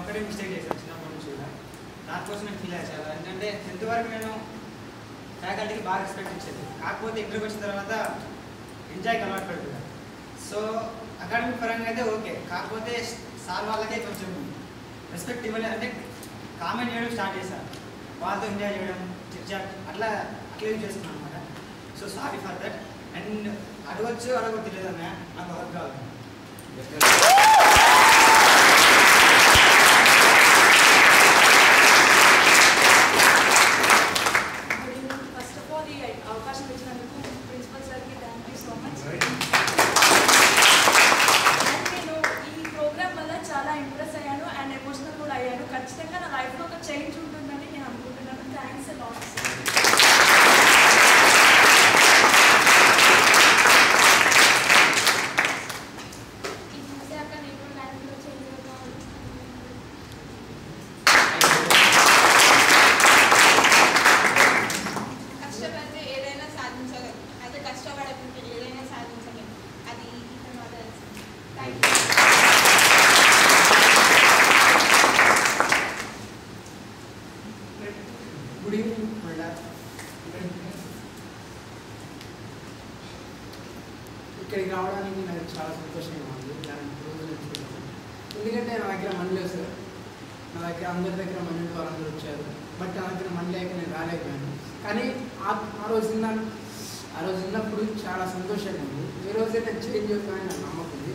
ఒక్కడే మిస్టేక్ చేశాను చిన్నప్పటి నుంచి కూడా. దానికోసం నేను ఫీల్ అయ్యా చాలా. ఎందుకంటే 10th వరకు నేను ఫ్యాకల్టీకి బాగా రెస్పెక్ట్ ఇచ్చేది. కాకపోతే ఇంటర్కి వచ్చిన తర్వాత ఎంజాయ్కి అలవాటు పడుతున్నాను. సో అకాడమిక్ పరంగా అయితే ఓకే, కాకపోతే సార్ వాళ్ళకే కొంచెం రెస్పెక్ట్ ఇవ్వలేదు. అంటే కామెంట్ చేయడం స్టార్ట్ చేశాను, వాళ్ళతో ఎంజాయ్ చేయడం, చిట్చాట్ అట్లా యూజ్ చేస్తున్నాను అనమాట. So sorry for that. And అడగొచ్చు అడగ తెలియదు అన్న, నాకు వర్క్ కావాలి. ఫస్ట్ ఆఫ్ ఆల్ ఈ అవకాశం ఇచ్చినందుకు ప్రిన్సిపల్ సార్కి thank you so much. And నేను ఈ ప్రోగ్రామ్ వల్ల చాలా ఇంప్రెస్ అయ్యాను అండ్ ఎమోషనల్ కూడా అయ్యాను. ఖచ్చితంగా నా లైఫ్లో ఒక చేంజ్ ఉంటుందని నేను అనుకుంటున్నాను. Thanks a lot. Good evening madam. ఇక్కడికి రావడానికి నాకు చాలా సంతోషంగా ఉంది. ఎందుకంటే నా దగ్గర మనీ లేదు సార్, నా దగ్గర అందరి దగ్గర మనీ వాళ్ళందరూ వచ్చారు, బట్ నా దగ్గర మనీ లేక నేను రాలేకపోయాను. కానీ ఆ రోజు ఉన్నప్పుడు చాలా సంతోషంగా ఉంది. ఈ రోజే నేను చేంజ్ అవుతానని నాకు నమ్మకం ఉంది.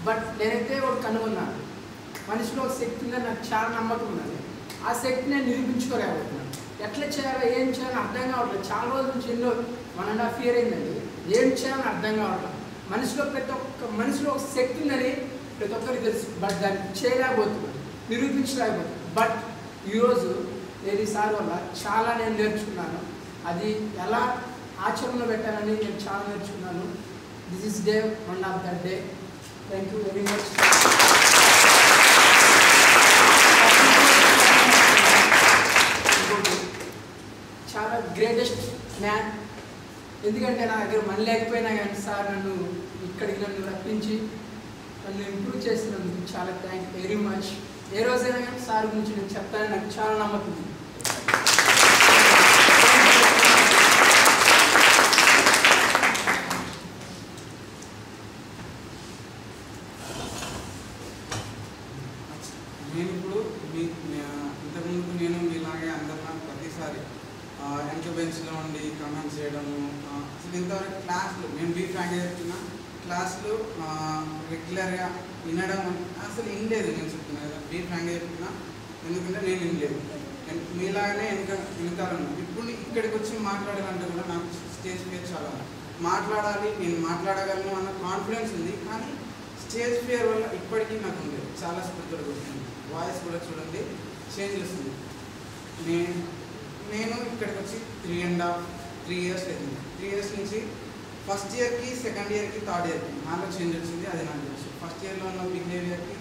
బట్ నేనైతే ఒకటి కనుగొన్నాను, మనిషిలో ఒక శక్తి ఉందని నాకు చాలా నమ్మకం ఉన్నది. ఆ శక్తి నేను నిరూపించుకోలేకపోతున్నాను. ఎట్లా చేయాలో ఏం చేయాలో అర్థం కావట్లేదు. చాలా రోజుల నుంచి 1.5 year అయిందండి. ఏం చేయాలని అర్థం కావట్లేదు. ప్రతి ఒక్క మనిషిలో ఒక శక్తి ఉందని ప్రతి ఒక్కరికి తెలుసు, బట్ దాన్ని చేయలేకపోతున్నాను, నిరూపించలేకపోతున్నాను. బట్ ఈరోజు నేను సార్ వల్ల చాలా నేను నేర్చుకున్నాను. అది ఎలా ఆచరణలో పెట్టాలని నేను చాలా నేర్చుకున్నాను. This is day 1 of that day. Thank you very much. చాలా గ్రేటెస్ట్ మ్యాన్. ఎందుకంటే నా దగ్గర మనీ లేకపోయినా కానీ సార్ నన్ను రప్పించి నన్ను ఇంప్రూవ్ చేసినందుకు చాలా థ్యాంక్ యూ వెరీ మచ్. ఏ రోజైనా కానీ సార్ గురించి నేను చెప్తానని నాకు చాలా నమ్మకం ఉంది. నేను ఇప్పుడు ఇంతకుముందు నేను మీలాగే అందరినా ప్రతిసారి వెనక బెంచ్లో ఉండి కమెంట్స్ చేయడము, అసలు ఇంతవరకు క్లాసులు నేను బీ ఫ్రాంక్ చెప్తున్నా, క్లాసులు రెగ్యులర్గా వినడం అసలు వినలేదు. నేను చెప్తున్నా కదా, బీ ఫ్రాంక్ చెప్తున్నా, ఎందుకంటే నేను వినలేదు. మీలాగానే వెనకాలను ఇప్పుడు ఇక్కడికి వచ్చి మాట్లాడాలంటే కూడా నాకు స్టేజ్ ఫియర్ చాలా మాట్లాడాలి, నేను మాట్లాడగలను అన్న కాన్ఫిడెన్స్ ఉంది. కానీ స్టేజ్ ఫియర్ వల్ల ఇప్పటికీ నాకు ఉంది, చాలా స్పీకర్ వస్తుంది, వాయిస్ కూడా చూడండి చేంజ్ వస్తుంది. నేను ఇక్కడికి వచ్చి 3 years అయింది. 3 years నుంచి ఫస్ట్ ఇయర్కి, సెకండ్ ఇయర్కి, థర్డ్ ఇయర్కి నాలో చేంజ్ వచ్చింది. అది నాకు తెలుసు. ఫస్ట్ ఇయర్లో ఉన్న బిహేవియర్కి,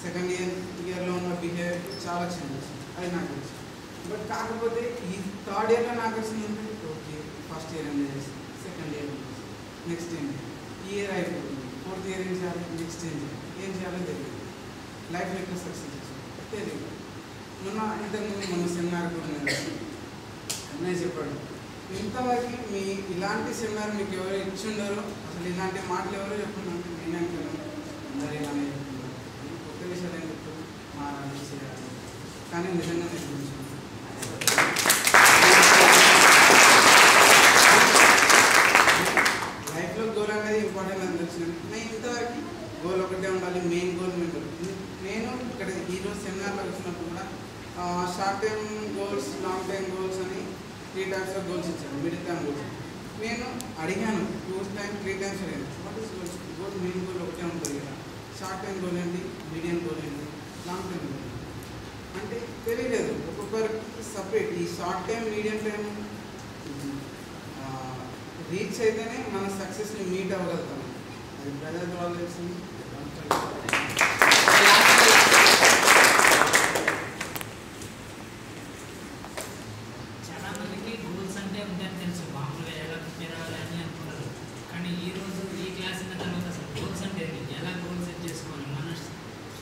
సెకండ్ ఇయర్లో ఉన్న బిహేవియర్కి చాలా చేంజ్ వచ్చింది, అది నాకు తెలుసు. బట్ కాకపోతే ఈ థర్డ్ ఇయర్లో నాకు వచ్చిందంటే ఓకే, ఫస్ట్ ఇయర్ ఎంజాయ్ చేస్తాను, సెకండ్ ఇయర్ నెక్స్ట్ ఏంటి, ఈ ఇయర్ అయిపోతుంది, ఫోర్త్ ఇయర్ ఏం చేయాలి, నెక్స్ట్ ఏం చేయాలో తెలియదు. లైఫ్ ఎట్లా సక్సెస్ చేస్తాను తెలియదు. మొన్న సెమినార్ కూడా నేను చెప్పాడు, ఇంతవరకు మీ ఇలాంటి సెమినార్ మీకు ఎవరు ఇచ్చిండరు, అసలు ఇలాంటి మాటలు ఎవరు చెప్పుకున్నాను, నేనే అంటాను అందరు ఇలానే చెప్తున్నారు. కొత్త విషయాలు ఏం చెప్తారు, మా చేయాలి, కానీ నిజంగా నేర్పించాను. లైఫ్లో గోల్ అనేది ఇంపార్టెంట్ అని తెలిసింది. నేను ఇంతవరకు గోల్ ఒకటే ఉండాలి, మెయిన్ గోల్ నేను ఇక్కడ ఈరోజు సెమినార్లో వచ్చినప్పుడు కూడా short time goals, long time goals అని 3 types ఆఫ్ గోల్స్ ఇచ్చాను. మిడిల్ టైమ్ గోల్స్ నేను అడిగాను 3 times అడిగాను. What is goal main goal ఒకటే ఉంటుంది కదా, షార్ట్ టైం గోల్ ఏంటి, మీడియం గోల్ ఏంటి, లాంగ్ టైం గోల్ అంటే తెలియలేదు. ఒక్కొక్కరికి సపరేట్. ఈ short time, medium time reach అయితేనే మన సక్సెస్ని మీట్ అవ్వగలుగుతాం. అది ప్రజల ద్వారా తెలిసింది.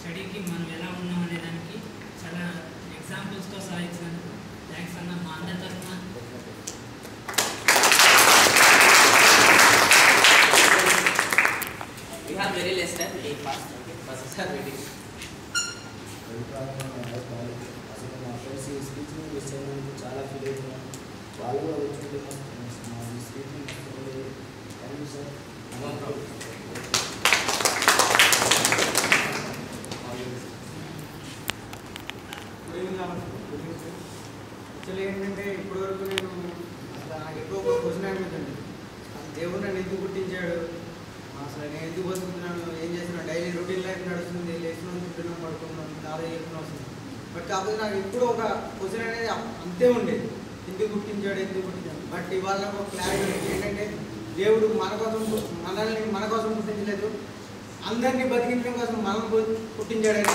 స్టడీకి మనం ఎలా ఉన్నాం అనే దానికి have very less time. We take fast. Okay, buses are waiting. అసలు మా ఫ్రెండ్స్ ఈ స్పీచ్ని మిస్ అయినందుకు చాలా ఫీల్ అవుతున్నాను. వాళ్ళు కూడా వచ్చి మా ఈ స్పీచ్ని thank you sir. No problem. Actually ఏంటంటే ఇప్పటివరకు నేను అసలు నాకు ఎక్కువ ఒక క్వశ్చన్ అనిపించండి, దేవుడు నన్ను ఎందుకు పుట్టించాడు, అసలు నేను ఎందుకు బతుకుతున్నాను, ఏం చేస్తున్నాను, డైలీ రొటీన్ లైఫ్ నడుస్తుంది, లేస్తున్నాం, తింటున్నాం, పడుకున్నాం, దాదా చెప్తున్నాం వస్తుంది. బట్ కాకపోతే నాకు ఎప్పుడు ఒక క్వశ్చన్ అనేది అంతే ఉండేది, ఎందుకు పుట్టించాడు. బట్ ఇవాళ నాకు ఒక క్లారిటీ ఏంటంటే దేవుడు మనల్ని మన కోసం పుట్టించలేదు, అందరినీ బతికించడం కోసం మనం పుట్టించాడని